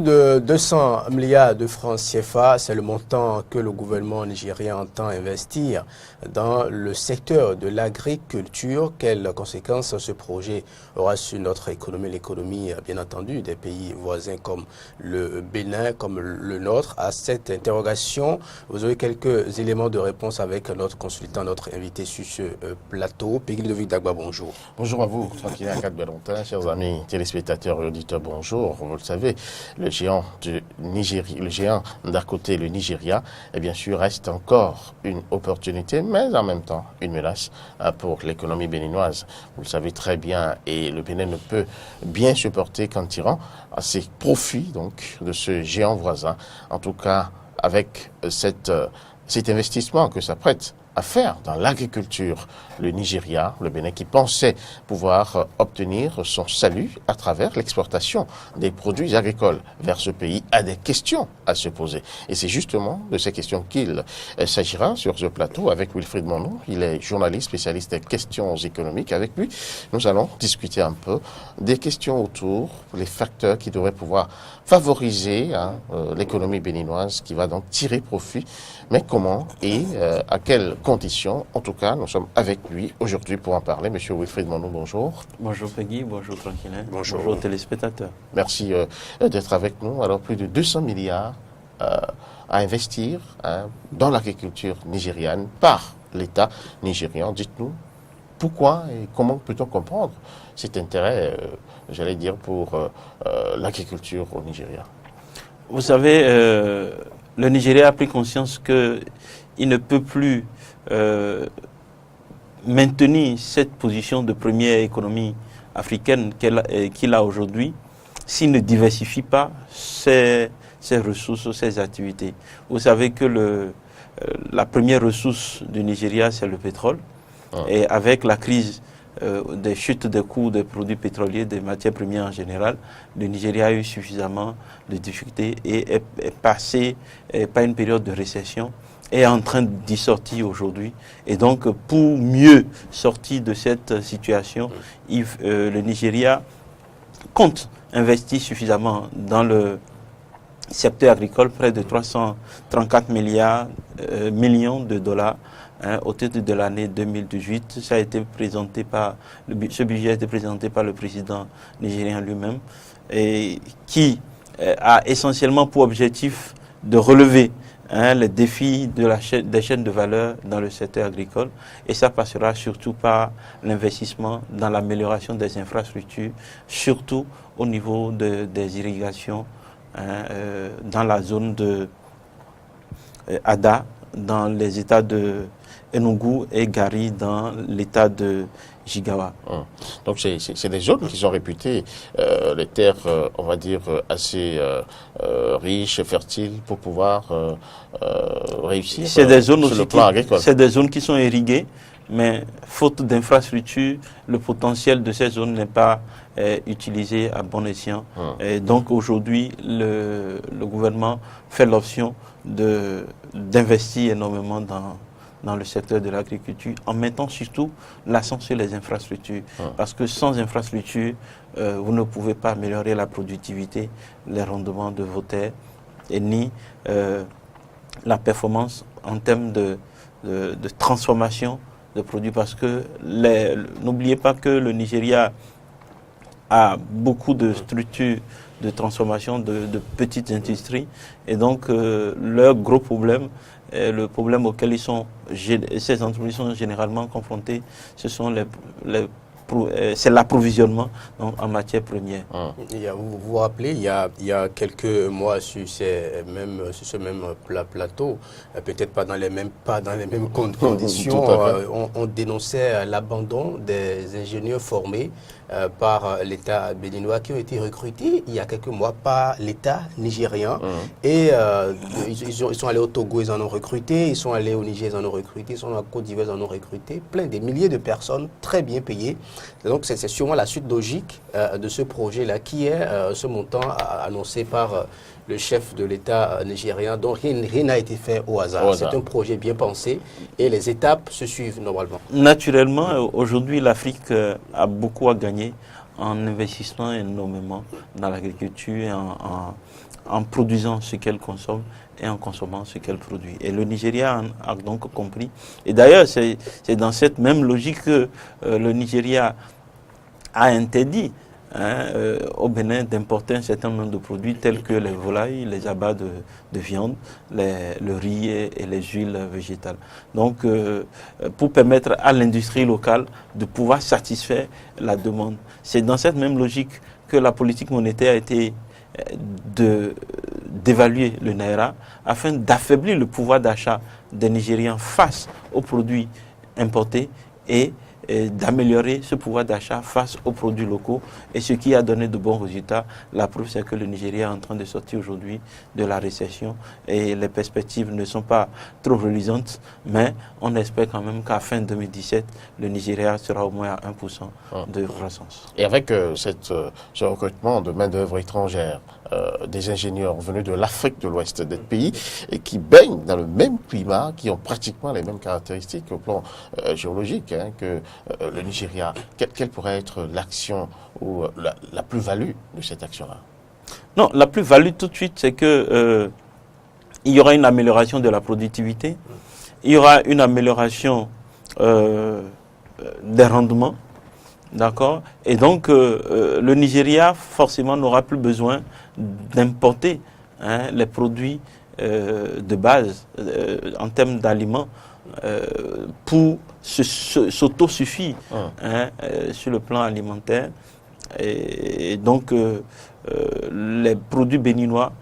de 200 milliards de francs CFA, c'est le montant que le gouvernement nigérien entend investir dans le secteur de l'agriculture. Quelles conséquences ce projet aura sur notre économie, l'économie bien entendu des pays voisins comme le Bénin, comme le nôtre? À cette interrogation, vous aurez quelques éléments de réponse avec notre consultant, notre invité sur ce plateau. Peggy Ludovic Dagba, bonjour. Bonjour à vous, tranquille à Berontin, chers amis téléspectateurs et auditeurs, bonjour. Vous le savez, le géant du Nigeria, le géant d'un côté, le Nigeria, et bien sûr, reste encore une opportunité, mais en même temps, une menace pour l'économie béninoise. Vous le savez très bien, et le Bénin ne peut bien se porter qu'en tirant à ses profits donc, de ce géant voisin. En tout cas, avec cet investissement que ça prête à faire dans l'agriculture, le Nigeria, le Bénin, qui pensait pouvoir obtenir son salut à travers l'exportation des produits agricoles vers ce pays, a des questions à se poser. Et c'est justement de ces questions qu'il s'agira sur ce plateau avec Wilfried Monod. Il est journaliste, spécialiste des questions économiques. Avec lui, nous allons discuter un peu des questions autour, les facteurs qui devraient pouvoir favoriser l'économie béninoise qui va donc tirer profit. Mais comment et à quelles conditions? En tout cas, nous sommes avec lui aujourd'hui pour en parler. Monsieur Wilfried Monod, bonjour. Bonjour Peggy, bonjour Tranquillin, bonjour téléspectateurs. Merci d'être avec nous. Alors, plus de 200 milliards à investir dans l'agriculture nigériane par l'État nigérian. Dites-nous pourquoi et comment peut-on comprendre cet intérêt, j'allais dire, pour l'agriculture au Nigeria? Vous savez, le Nigeria a pris conscience qu'il ne peut plus maintenir cette position de première économie africaine qu'il a aujourd'hui s'il ne diversifie pas ses ressources, ses activités. Vous savez que la première ressource du Nigeria, c'est le pétrole. Et avec la crise des chutes des coûts des produits pétroliers, des matières premières en général, le Nigeria a eu suffisamment de difficultés et est passé par une période de récession et est en train d'y sortir aujourd'hui. Et donc, pour mieux sortir de cette situation, le Nigeria compte investir suffisamment dans le secteur agricole, près de 334 millions de dollars au titre de l'année 2018. Ça a été présenté ce budget a été présenté par le président nigérien lui-même, et qui a essentiellement pour objectif de relever les défis des chaînes de valeur dans le secteur agricole. Et ça passera surtout par l'investissement dans l'amélioration des infrastructures, surtout au niveau des irrigations dans la zone de Ada, dans les États de Enugu et Gari dans l'État de Jigawa. Donc c'est des zones qui sont réputées, les terres, on va dire, assez riches, fertiles pour pouvoir réussir sur le plan agricole. C'est des zones qui sont irriguées, mais faute d'infrastructures, le potentiel de ces zones n'est pas utilisé à bon escient. Et donc aujourd'hui, le gouvernement fait l'option d'investir énormément dans le secteur de l'agriculture, en mettant surtout l'accent sur les infrastructures. Parce que sans infrastructures, vous ne pouvez pas améliorer la productivité, les rendements de vos terres, et ni la performance en termes de transformation de produits. Parce que n'oubliez pas que le Nigeria a beaucoup de structures de transformation de petites industries, et donc leur gros problème, le problème auquel ces entreprises sont généralement confrontées, c'est l'approvisionnement en matières premières. Vous vous rappelez, il y a quelques mois sur ce même plateau, peut-être pas dans les mêmes conditions, on dénonçait l'abandon des ingénieurs formés par l'État béninois qui ont été recrutés il y a quelques mois par l'État nigérian. Et ils sont allés au Togo, ils en ont recruté, ils sont allés au Niger, ils en ont recruté, ils sont allés à Côte d'Ivoire, ils en ont recruté, des milliers de personnes très bien payées. Et donc c'est sûrement la suite logique de ce projet-là qui est ce montant annoncé par le chef de l'État nigérien. Donc rien n'a été fait au hasard. C'est un projet bien pensé et les étapes se suivent normalement. Naturellement, aujourd'hui, l'Afrique a beaucoup à gagner en investissant énormément dans l'agriculture et en produisant ce qu'elle consomme et en consommant ce qu'elle produit. Et le Nigeria a donc compris. Et d'ailleurs, c'est dans cette même logique que le Nigeria a interdit au Bénin d'importer un certain nombre de produits tels que les volailles, les abats de viande, le riz et les huiles végétales. Donc, pour permettre à l'industrie locale de pouvoir satisfaire la demande. C'est dans cette même logique que la politique monétaire a été d'évaluer le Naira afin d'affaiblir le pouvoir d'achat des Nigériens face aux produits importés et d'améliorer ce pouvoir d'achat face aux produits locaux, et ce qui a donné de bons résultats. La preuve, c'est que le Nigeria est en train de sortir aujourd'hui de la récession et les perspectives ne sont pas trop reluisantes, mais on espère quand même qu'à fin 2017, le Nigeria sera au moins à 1% de croissance. Et avec ce recrutement de main-d'œuvre étrangère, des ingénieurs venus de l'Afrique de l'Ouest, des pays et qui baignent dans le même climat, qui ont pratiquement les mêmes caractéristiques au plan géologique que le Nigeria, quelle pourrait être l'action ou la plus-value de cette action-là? Non, la plus-value tout de suite, c'est que il y aura une amélioration de la productivité, il y aura une amélioration des rendements, d'accord? Et donc, le Nigeria, forcément, n'aura plus besoin d'importer les produits de base en termes d'aliments pour s'autosuffire sur le plan alimentaire. Et donc, les produits béninois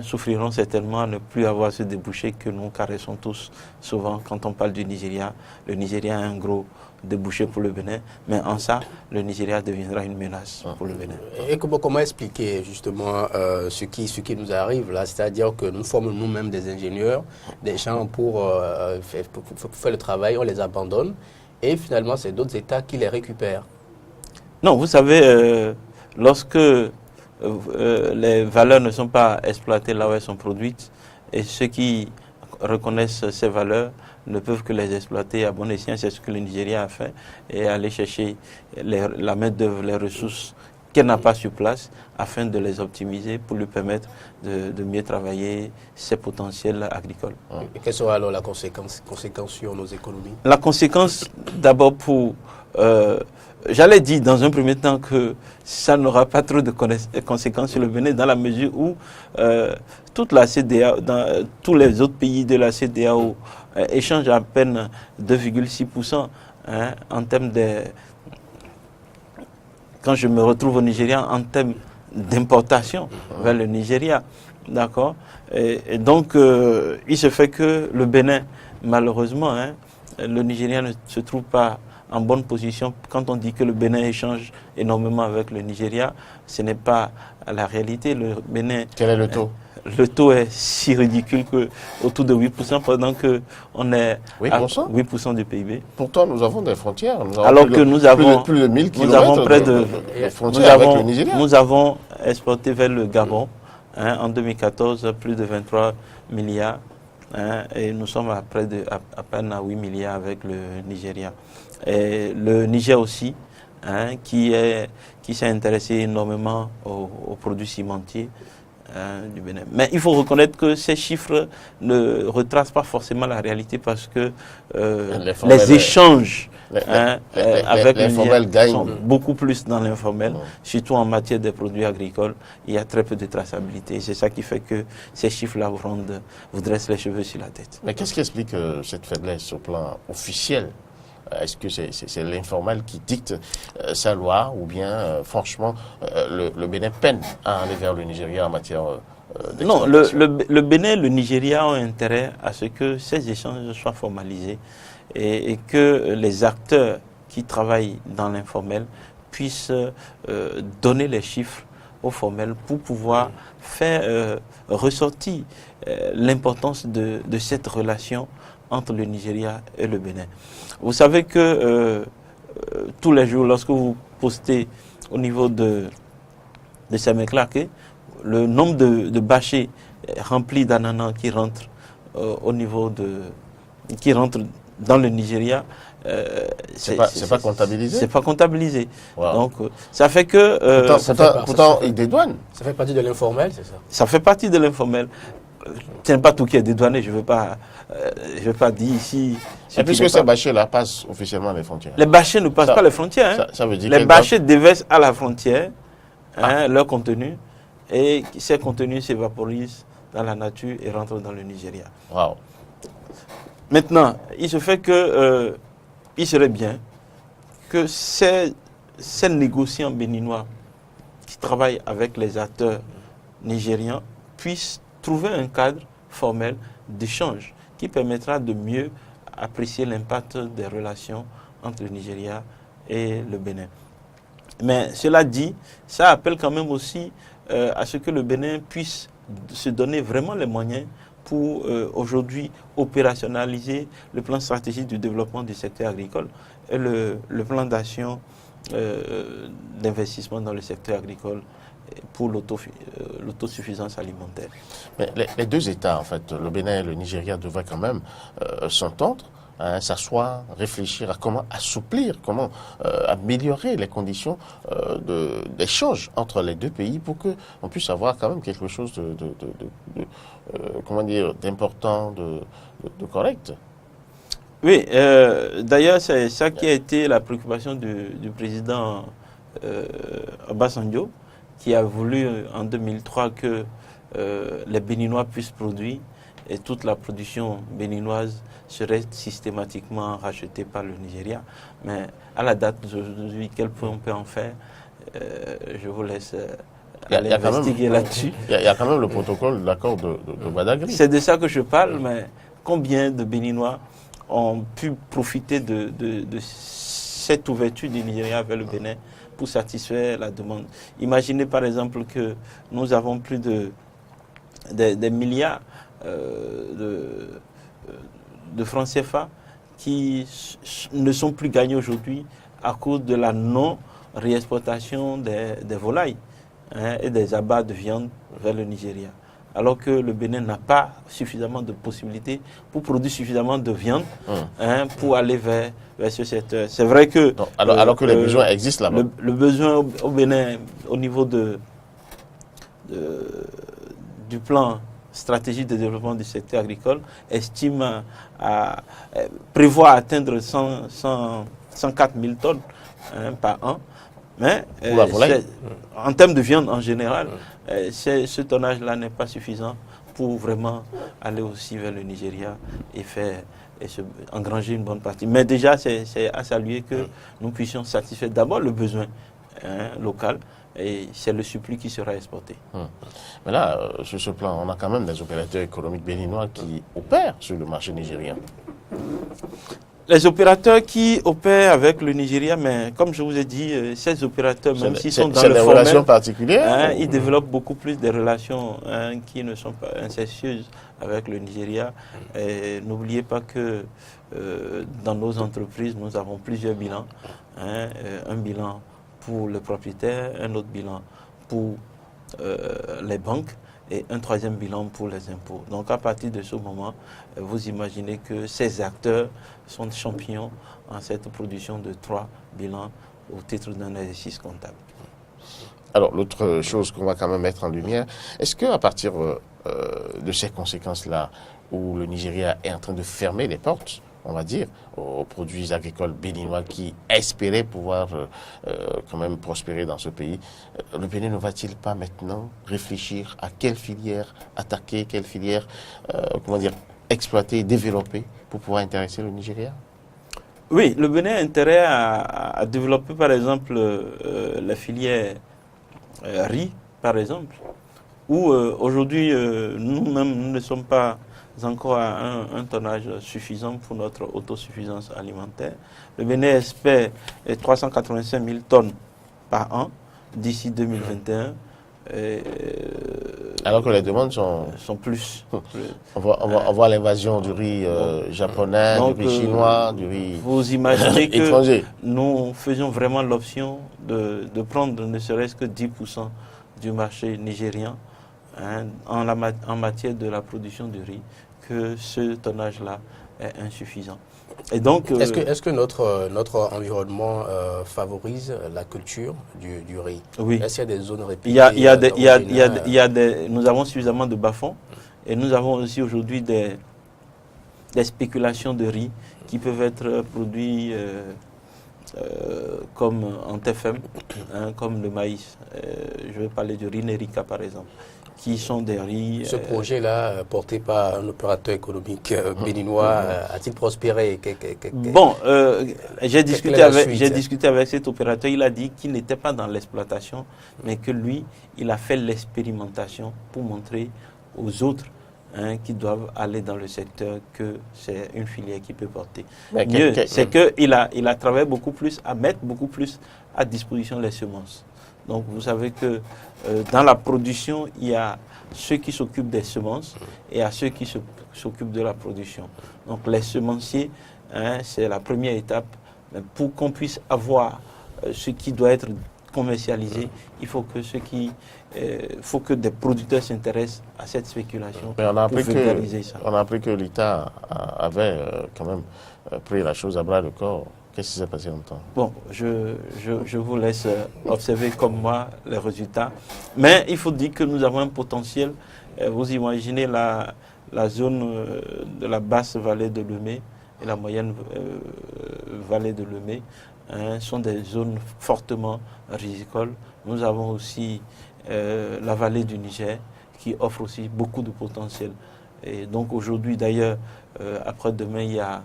souffriront certainement à ne plus avoir ce débouché que nous caressons tous souvent quand on parle du Nigeria. Le Nigeria a un gros débouché pour le Bénin, mais en ça, le Nigeria deviendra une menace pour le Bénin. Et comment expliquer justement ce qui nous arrive là, c'est-à-dire que nous formons nous-mêmes des ingénieurs, des gens pour faire le travail, on les abandonne, et finalement c'est d'autres États qui les récupèrent. Non, vous savez, lorsque les valeurs ne sont pas exploitées là où elles sont produites, et ceux qui reconnaissent ces valeurs ne peuvent que les exploiter à bon escient. C'est ce que le Nigeria a fait, et aller chercher la main-d'œuvre, les ressources qu'elle n'a pas sur place, afin de les optimiser pour lui permettre de mieux travailler ses potentiels agricoles. Et quelle sera alors la conséquence sur nos économies? La conséquence, d'abord pour... j'allais dire dans un premier temps que ça n'aura pas trop de conséquences sur le Bénin, dans la mesure où toute la CEDEAO, tous les autres pays de la CEDEAO échangent à peine 2,6% en termes de... Quand je me retrouve au Nigeria, en termes d'importation vers le Nigeria, d'accord. Et donc, il se fait que le Bénin, malheureusement, le Nigeria ne se trouve pas en bonne position. Quand on dit que le Bénin échange énormément avec le Nigeria, ce n'est pas la réalité. Le Bénin... Quel est le taux? Le taux est si ridicule que autour de 8%, pendant qu'on est 8%? À 8% du PIB. Pourtant, nous avons des frontières. Alors que nous avons plus de 1000 km nous avons près de frontières avec le Nigeria. Nous avons exporté vers le Gabon en 2014 plus de 23 milliards et nous sommes à peine à 8 milliards avec le Nigeria. Et le Niger aussi, qui s'est intéressé énormément aux produits cimentiers du Bénin. Mais il faut reconnaître que ces chiffres ne retracent pas forcément la réalité, parce que les échanges avec le Niger sont beaucoup plus dans l'informel, surtout en matière de produits agricoles. Il y a très peu de traçabilité. C'est ça qui fait que ces chiffres-là vous dressent les cheveux sur la tête. Mais qu'est-ce qui explique cette faiblesse au plan officiel? Est-ce que c'est l'informel qui dicte sa loi, ou bien, franchement, le Bénin peine à aller vers le Nigeria en matière d'exportation? Non, le Bénin et le Nigeria ont intérêt à ce que ces échanges soient formalisés et que les acteurs qui travaillent dans l'informel puissent donner les chiffres au formel pour pouvoir faire ressortir l'importance de cette relation entre le Nigeria et le Bénin. Vous savez que tous les jours, lorsque vous postez au niveau de Semeklake, le nombre de bâchés remplis d'ananas qui rentrent dans le Nigeria, c'est pas comptabilisé. C'est pas comptabilisé. Wow. Donc, ça fait que... pourtant, il dédouane. Ça fait partie de l'informel, c'est ça? Ça fait partie de l'informel. Ce n'est pas tout qui est dédouané. Je ne veux pas dire ici... Et puisque ces bâchers-là passent officiellement les frontières. Les bâchers ne passent pas les frontières. Hein. Ça veut dire les bâchers déversent à la frontière leur contenu et ces contenus s'évaporisent dans la nature et rentrent dans le Nigeria. Wow. Maintenant, il se fait que il serait bien que ces négociants béninois qui travaillent avec les acteurs nigérians puissent trouver un cadre formel d'échange qui permettra de mieux apprécier l'impact des relations entre le Nigeria et le Bénin. Mais cela dit, ça appelle quand même aussi à ce que le Bénin puisse se donner vraiment les moyens pour aujourd'hui opérationnaliser le plan stratégique du développement du secteur agricole et le plan d'action d'investissement dans le secteur agricole pour l'autosuffisance alimentaire. Mais les deux États, en fait, le Bénin et le Nigeria, devraient quand même s'entendre, s'asseoir, réfléchir à comment assouplir, comment améliorer les conditions d'échange entre les deux pays pour qu'on puisse avoir quand même quelque chose d'important, de correct. Oui, d'ailleurs, c'est ça qui a été la préoccupation du président Obasanjo, qui a voulu en 2003 que les Béninois puissent produire et toute la production béninoise serait systématiquement rachetée par le Nigeria. Mais à la date d'aujourd'hui, quel point on peut en faire, je vous laisse aller investiguer là-dessus. Il y a quand même le protocole de l'accord de Badagry. C'est de ça que je parle, mais combien de Béninois ont pu profiter de cette ouverture du Nigeria vers le Bénin pour satisfaire la demande. Imaginez par exemple que nous avons plus des milliards de francs CFA qui ne sont plus gagnés aujourd'hui à cause de la non-réexportation des volailles et des abats de viande vers le Nigeria. Alors que le Bénin n'a pas suffisamment de possibilités pour produire suffisamment de viande pour aller vers ce secteur. C'est vrai que... Donc, alors que les besoins existent là-bas. Le besoin au Bénin, au niveau du plan stratégique de développement du secteur agricole, estime prévoit atteindre 104 000 tonnes par an. Mais en termes de viande en général, ce tonnage-là n'est pas suffisant pour vraiment aller aussi vers le Nigeria et engranger une bonne partie. Mais déjà, c'est à saluer que nous puissions satisfaire d'abord le besoin local et c'est le surplus qui sera exporté. Mais là, sur ce plan, on a quand même des opérateurs économiques béninois qui opèrent sur le marché nigérien. Les opérateurs qui opèrent avec le Nigeria, mais comme je vous ai dit, ces opérateurs, même s'ils sont dans le formel, relations particulières, ils développent beaucoup plus des relations qui ne sont pas incestueuses avec le Nigeria. N'oubliez pas que dans nos entreprises, nous avons plusieurs bilans. Un bilan pour le propriétaire, un autre bilan pour les banques et un troisième bilan pour les impôts. Donc à partir de ce moment, vous imaginez que ces acteurs sont champions en cette production de 3 bilans au titre d'un exercice comptable. Alors l'autre chose qu'on va quand même mettre en lumière, est-ce qu'à partir de ces conséquences-là, où le Nigeria est en train de fermer les portes, on va dire, aux produits agricoles béninois qui espéraient pouvoir quand même prospérer dans ce pays, le Bénin ne va-t-il pas maintenant réfléchir à quelle filière attaquer, quelle filière, exploiter, développer pour pouvoir intéresser le Nigeria? Oui, le Bénin a intérêt à développer par exemple la filière riz, par exemple, où aujourd'hui nous-mêmes nous ne sommes pas encore à un tonnage suffisant pour notre autosuffisance alimentaire. Le Bénin espère 385 000 tonnes par an d'ici 2021. Alors que les demandes sont plus. On voit l'invasion du riz japonais, du riz chinois, du riz vous imaginez que étranger. Nous faisions vraiment l'option de prendre ne serait-ce que 10% du marché nigérian en matière de la production de riz, que ce tonnage-là est insuffisant. Et donc, est-ce que notre environnement favorise la culture du riz? Oui. Est-ce qu'il y a des zones réputées? Nous avons suffisamment de bas-fonds et nous avons aussi aujourd'hui des spéculations de riz qui peuvent être produits comme en TFM, comme le maïs. Je vais parler du riz Nerica par exemple, qui sont des riz... Ce projet-là, porté par un opérateur économique béninois, a-t-il prospéré? Bon, j'ai discuté avec cet opérateur, il a dit qu'il n'était pas dans l'exploitation, mais que lui, il a fait l'expérimentation pour montrer aux autres qui doivent aller dans le secteur que c'est une filière qui peut porter. Mieux, c'est qu'il a travaillé beaucoup plus à mettre beaucoup plus à disposition les semences. Donc vous savez que dans la production, il y a ceux qui s'occupent des semences et il y a ceux qui s'occupent de la production. Donc les semenciers, c'est la première étape. Mais pour qu'on puisse avoir ce qui doit être commercialisé, il faut que des producteurs s'intéressent à cette spéculation. Mais on a appris que l'État avait quand même pris la chose à bras le corps. Qu'est-ce qui s'est passé en temps? Bon, je vous laisse observer comme moi les résultats. Mais il faut dire que nous avons un potentiel. Vous imaginez la zone de la basse vallée de Lemay et la moyenne vallée de Lemay sont des zones fortement rizicoles. Nous avons aussi la vallée du Niger qui offre aussi beaucoup de potentiel. Et donc aujourd'hui, d'ailleurs, après-demain, il y a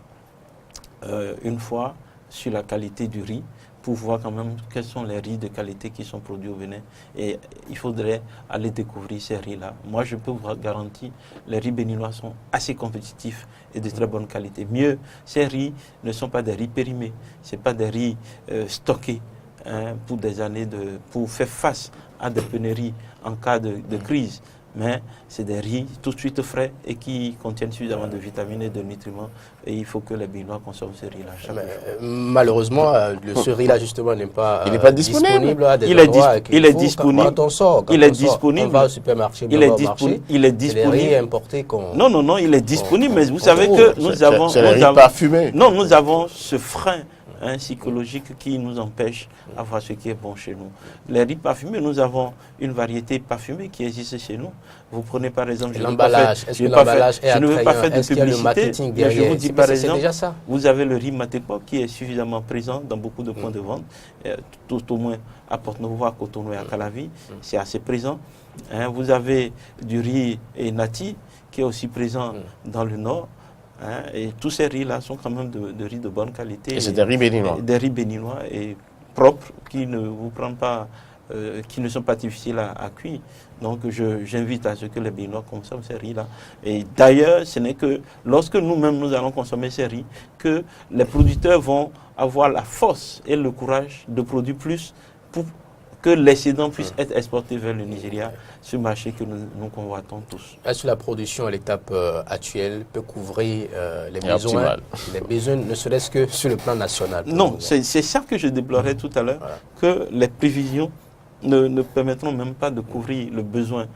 une fois sur la qualité du riz pour voir quand même quels sont les riz de qualité qui sont produits au Bénin. Et il faudrait aller découvrir ces riz-là. Moi, je peux vous garantir, les riz béninois sont assez compétitifs et de très bonne qualité. Mieux, ces riz ne sont pas des riz périmés, ce n'est pas des riz stockés pour des années, pour faire face à des pénuries en cas de crise. Mais c'est des riz tout de suite frais et qui contiennent suffisamment de vitamines et de nutriments. Et il faut que les Béninois consomment ce riz-là chaque jour. Malheureusement, ce riz-là, justement, n'est pas disponible à des endroits. Il est disponible. Quand on sort, disponible. On va au supermarché, il est disponible. C'est les riz importés qu'on... Non, il est disponible. Mais vous savez que nous avons... C'est les riz parfumés. Non, nous avons ce frein psychologique qui nous empêche d'avoir ce qui est bon chez nous. Les riz parfumés, nous avons une variété parfumée qui existe chez nous. Vous prenez par exemple... L'emballage, est-ce que l'emballage est attrayant? Je ne veux pas faire de publicité, mais je vous dis par exemple, déjà ça. Vous avez le riz Matepo qui est suffisamment présent dans beaucoup de points de vente, tout au moins à Porto-Novo, à Cotonou et à Calavi, c'est assez présent. Vous avez du riz Nati qui est aussi présent dans le nord. Et tous ces riz-là sont quand même de riz de bonne qualité. Et c'est des riz béninois. Des riz béninois et propres qui ne vous prennent pas, qui ne sont pas difficiles à cuire. Donc j'invite à ce que les Béninois consomment ces riz-là. Et d'ailleurs, ce n'est que lorsque nous-mêmes nous allons consommer ces riz que les producteurs vont avoir la force et le courage de produire plus pour que l'excédent puisse être exporté vers le Nigeria, ce marché que nous convoitons tous. Est-ce que la production à l'étape actuelle peut couvrir les besoins, ne serait-ce que sur le plan national? Non, c'est ça que je déplorais tout à l'heure, que les prévisions ne permettront même pas de couvrir le besoin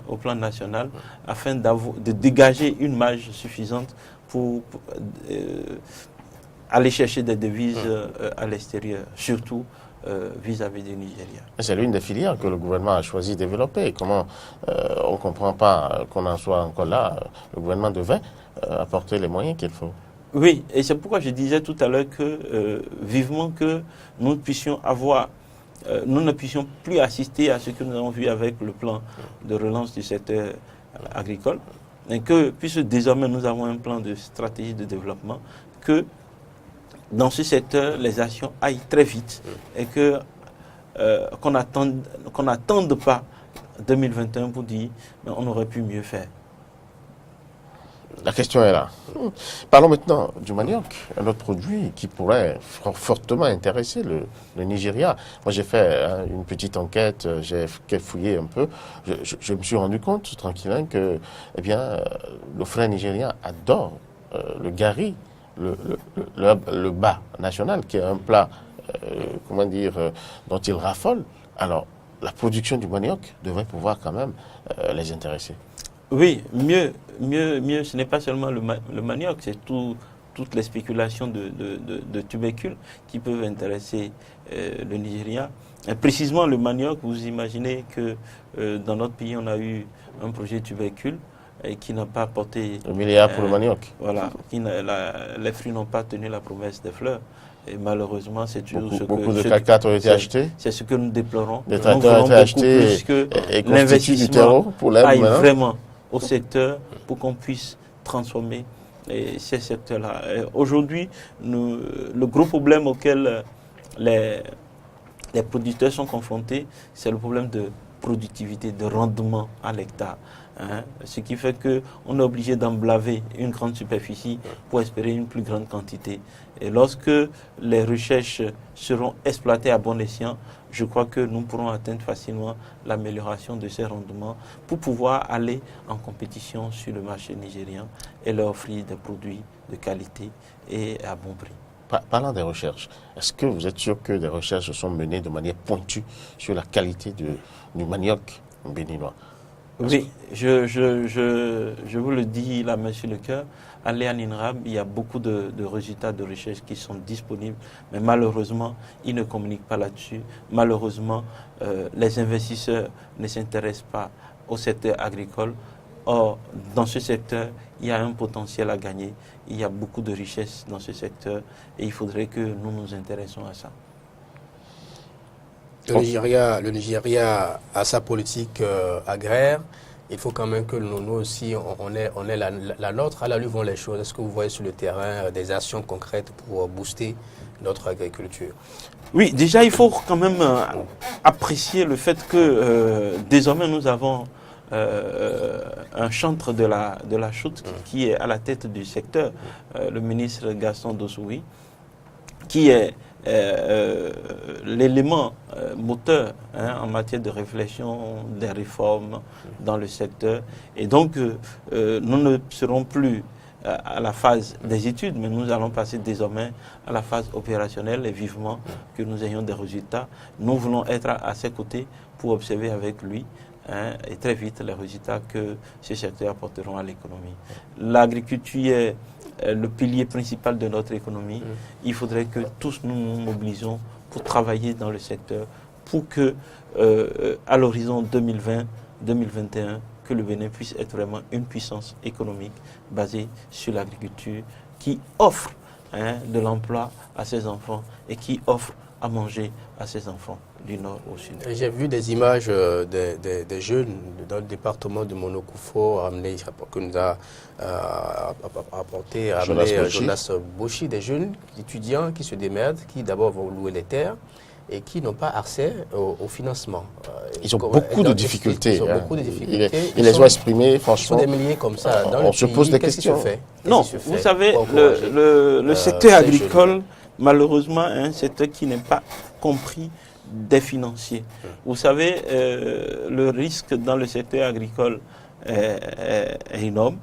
au plan national, afin de dégager une marge suffisante pour aller chercher des devises à l'extérieur, surtout vis-à-vis du Nigeria. C'est l'une des filières que le gouvernement a choisi de développer. Comment on ne comprend pas qu'on en soit encore là? Le gouvernement devait apporter les moyens qu'il faut. Oui, et c'est pourquoi je disais tout à l'heure que vivement que nous puissions nous ne puissions plus assister à ce que nous avons vu avec le plan de relance du secteur agricole, et que puisque désormais nous avons un plan de stratégie de développement, que dans ce secteur, les actions aillent très vite et qu'on n'attende pas 2021 pour dire mais on aurait pu mieux faire. La question est là. Parlons maintenant du manioc, un autre produit qui pourrait fortement intéresser le Nigeria. Moi, j'ai fait une petite enquête, j'ai fouillé un peu. Je me suis rendu compte, tranquillement, que le frère nigérien adore le gari, le bas national, qui est un plat, dont il raffole. Alors, la production du manioc devrait pouvoir quand même les intéresser. Oui, mieux, ce n'est pas seulement le manioc, c'est tout toutes les spéculations de tubercules qui peuvent intéresser le Nigeria. Et précisément le manioc, vous imaginez que dans notre pays, on a eu un projet tubercule et qui n'a pas porté... Un milliard pour le manioc. Voilà, les fruits n'ont pas tenu la promesse des fleurs. Et malheureusement, c'est toujours beaucoup de cacates ont été achetés. C'est ce que nous déplorons. Les tracteurs ont été achetés et constituent du terreau pour l'herbe aille vraiment au secteur pour qu'on puisse transformer ces secteurs-là. Aujourd'hui, le gros problème auquel les producteurs sont confrontés, c'est le problème de productivité, de rendement à l'hectare. Ce qui fait qu'on est obligé d'emblaver une grande superficie pour espérer une plus grande quantité. Et lorsque les recherches seront exploitées à bon escient, je crois que nous pourrons atteindre facilement l'amélioration de ces rendements pour pouvoir aller en compétition sur le marché nigérien et leur offrir des produits de qualité et à bon prix. Parlant des recherches, est-ce que vous êtes sûr que des recherches sont menées de manière pointue sur la qualité du manioc béninois? Oui, je vous le dis la main sur le cœur. Allez à l'INRAB, il y a beaucoup de résultats de recherche qui sont disponibles, mais malheureusement, ils ne communiquent pas là-dessus. Malheureusement, les investisseurs ne s'intéressent pas au secteur agricole. Or, dans ce secteur, il y a un potentiel à gagner. Il y a beaucoup de richesses dans ce secteur et il faudrait que nous nous intéressions à ça. Le Nigeria a sa politique agraire. Il faut quand même que nous aussi, on ait la nôtre. À la vont les choses. Est-ce que vous voyez sur le terrain des actions concrètes pour booster notre agriculture? Oui, déjà, il faut quand même apprécier le fait que désormais, nous avons un chantre de la chute qui est à la tête du secteur, le ministre Gaston Dossoui, qui est l'élément moteur en matière de réflexion, des réformes dans le secteur. Et donc, nous ne serons plus à la phase des études, mais nous allons passer désormais à la phase opérationnelle et vivement que nous ayons des résultats. Nous voulons être à ses côtés pour observer avec lui et très vite les résultats que ces secteurs apporteront à l'économie. L'agriculture est le pilier principal de notre économie. Il faudrait que tous nous nous mobilisions pour travailler dans le secteur pour que, à l'horizon 2020-2021, que le Bénin puisse être vraiment une puissance économique basée sur l'agriculture qui offre de l'emploi à ses enfants et qui offre à manger à ses enfants du nord au sud. J'ai vu des images des jeunes dans le département de Monokufo que nous a apporté Jonas Boshi, des jeunes étudiants qui se démerdent, qui d'abord vont louer les terres et qui n'ont pas accès au financement. Ils ont beaucoup de difficultés. Ils ont beaucoup de difficultés. Ils les ont exprimés, franchement. Ils sont des milliers comme ça. On se pose des questions. Non, vous savez, le secteur agricole, malheureusement, est un secteur qui n'est pas compris des financiers. Vous savez, le risque dans le secteur agricole est énorme.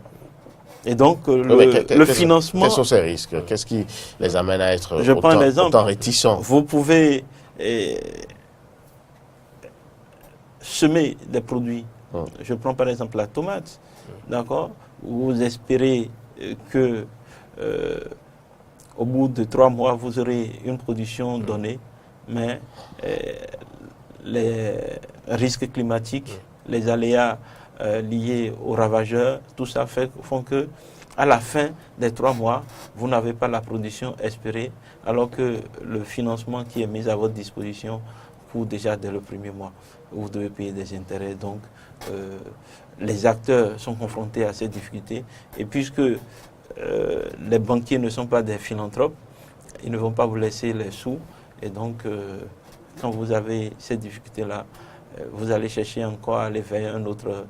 Et donc, le financement... Quels sont ces risques? Qu'est-ce qui les amène à être autant réticents? Vous pouvez semer des produits. Je prends par exemple la tomate. D'accord? Vous espérez que au bout de 3 mois, vous aurez une production donnée, mais les risques climatiques, les aléas liés aux ravageurs, tout ça font que à la fin des 3 mois, vous n'avez pas la production espérée, alors que le financement qui est mis à votre disposition coûte déjà dès le premier mois. Vous devez payer des intérêts. Donc, les acteurs sont confrontés à ces difficultés. Et puisque les banquiers ne sont pas des philanthropes, ils ne vont pas vous laisser les sous. Et donc, quand vous avez ces difficultés-là, vous allez chercher encore à aller vers une autre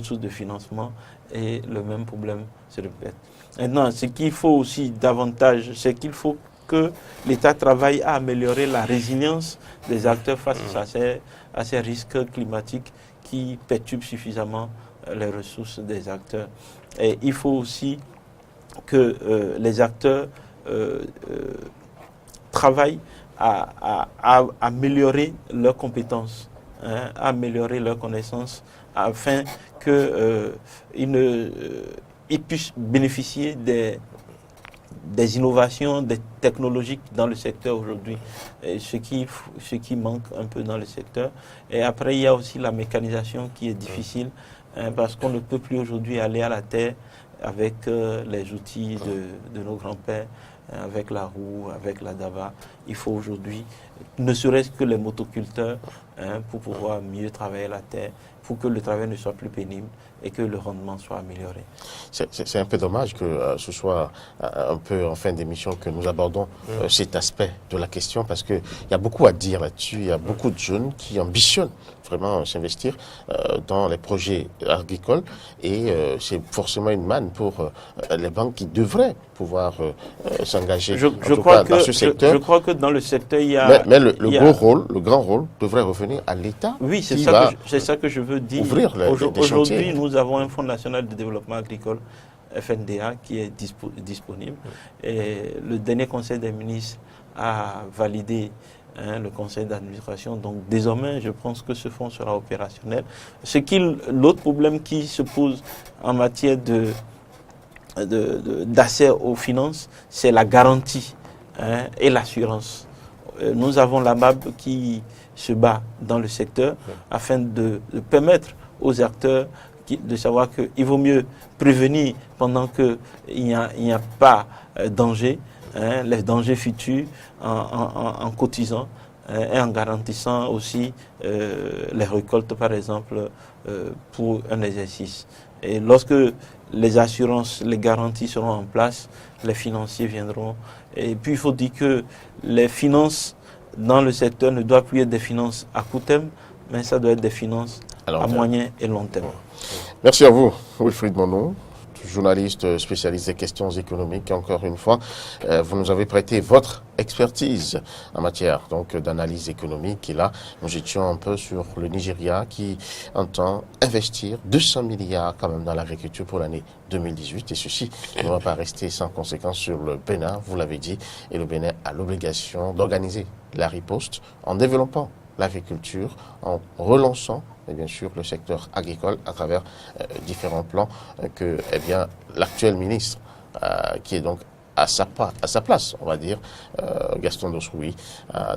source de financement et le même problème se répète. Maintenant, ce qu'il faut aussi davantage, c'est qu'il faut que l'État travaille à améliorer la résilience des acteurs face à ces risques climatiques qui perturbent suffisamment les ressources des acteurs. Et il faut aussi que les acteurs travaillent à améliorer leurs compétences, à améliorer leurs connaissances, afin qu'ils puissent bénéficier des innovations, des technologiques dans le secteur aujourd'hui, ce qui manque un peu dans le secteur. Et après, il y a aussi la mécanisation qui est difficile, parce qu'on ne peut plus aujourd'hui aller à la terre avec les outils de nos grands-pères, avec la roue, avec la dava. Il faut aujourd'hui, ne serait-ce que les motoculteurs, pour pouvoir mieux travailler la terre, pour que le travail ne soit plus pénible et que le rendement soit amélioré. C'est un peu dommage que ce soit un peu en fin d'émission que nous abordons cet aspect de la question, parce qu'il y a beaucoup à dire là-dessus. Il y a beaucoup de jeunes qui ambitionnent vraiment s'investir dans les projets agricoles, et c'est forcément une manne pour les banques qui devraient pouvoir s'engager dans ce secteur. Je crois que dans le secteur, il y a... Mais le grand rôle devrait revenir à l'État. Oui, c'est ça que je veux dire. Aujourd'hui, nous avons un Fonds national de développement agricole, FNDA, qui est disponible. Et le dernier Conseil des ministres a validé le conseil d'administration. Donc désormais, je pense que ce fonds sera opérationnel. L'autre problème qui se pose en matière d'accès aux finances, c'est la garantie et l'assurance. Nous avons la MAB qui se bat dans le secteur afin de permettre aux acteurs de savoir qu'il vaut mieux prévenir pendant qu'il n'y a pas danger, les dangers futurs, en cotisant et en garantissant aussi les récoltes, par exemple, pour un exercice. Et lorsque les assurances, les garanties seront en place, les financiers viendront. Et puis il faut dire que les finances dans le secteur ne doivent plus être des finances à court terme, mais ça doit être des finances à moyen et long terme. Merci à vous, Wilfried Monod, journaliste spécialiste des questions économiques. Encore une fois, vous nous avez prêté votre expertise en matière d'analyse économique. Et là, nous étions un peu sur le Nigeria qui entend investir 200 milliards quand même dans l'agriculture pour l'année 2018. Et ceci ne va pas rester sans conséquence sur le Bénin, vous l'avez dit. Et le Bénin a l'obligation d'organiser la riposte en développant l'agriculture, en relançant et bien sûr le secteur agricole à travers différents plans que l'actuel ministre qui est donc à sa place, on va dire, Gaston Dossoui, à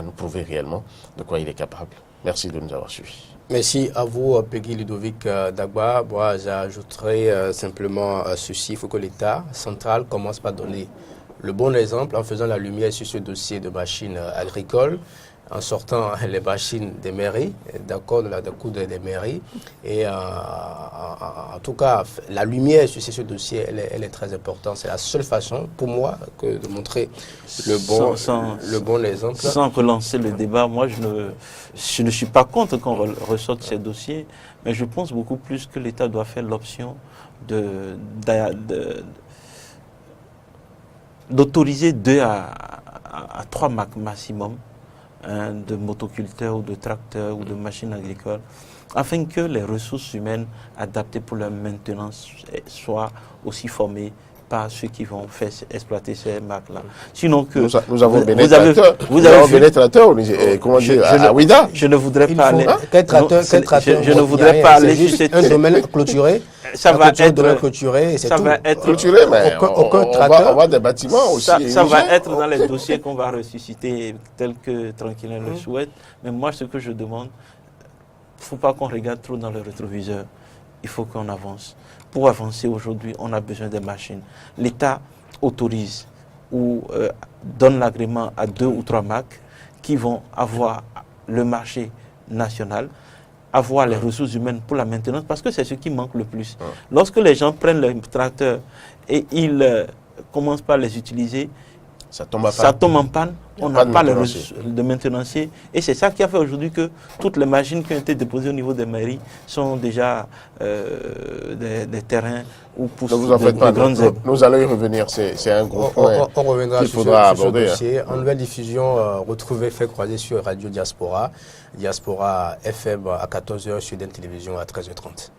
nous prouver réellement de quoi il est capable. Merci de nous avoir suivis. Merci à vous, Peggy Ludovic Dagba. Moi, j'ajouterai simplement ceci. Il faut que l'État central commence par donner le bon exemple en faisant la lumière sur ce dossier de machines agricoles, en sortant les machines des mairies, d'accord, de la cour des mairies. Et en tout cas, la lumière sur ce dossier, elle est très importante. C'est la seule façon, pour moi, de montrer le bon exemple. Sans relancer le débat, moi, je ne suis pas contre qu'on ressorte ces dossiers, mais je pense beaucoup plus que l'État doit faire l'option d'autoriser 2 à 3 maximum de motoculteurs ou de tracteurs ou de machines agricoles, afin que les ressources humaines adaptées pour leur maintenance soient aussi formées par ceux qui vont faire exploiter ces marques-là. Sinon que nous avons Béné Tracteur, comment dire, à Ouida. Je ne voudrais pas aller. Quel tracteur, je ne voudrais pas aller sur cette... un domaine clôturé. Ça va être clôturé, c'est tout. Clôturé, mais on va des bâtiments aussi. Ça va être dans les dossiers qu'on va ressusciter, tel que Tranquillin le souhaite. Mais moi, ce que je demande, il ne faut pas qu'on regarde trop dans le rétroviseur. Il faut qu'on avance. Pour avancer aujourd'hui, on a besoin des machines. L'État autorise ou donne l'agrément à 2 ou 3 marques qui vont avoir le marché national, avoir les ressources humaines pour la maintenance, parce que c'est ce qui manque le plus. Lorsque les gens prennent les tracteurs et ils commencent par les utiliser, ça tombe en panne, on n'a pas les ressources de maintenanciers. Et c'est ça qui a fait aujourd'hui que toutes les machines qui ont été déposées au niveau des mairies sont déjà des terrains où poussent de grandes herbes. Nous allons y revenir, c'est un gros point on reviendra qu'il faudra aborder. Ce dossier. En nouvelle diffusion, retrouvez Fait Croiser sur Radio Diaspora, Diaspora FM à 14h, Sud Télévision à 13h30.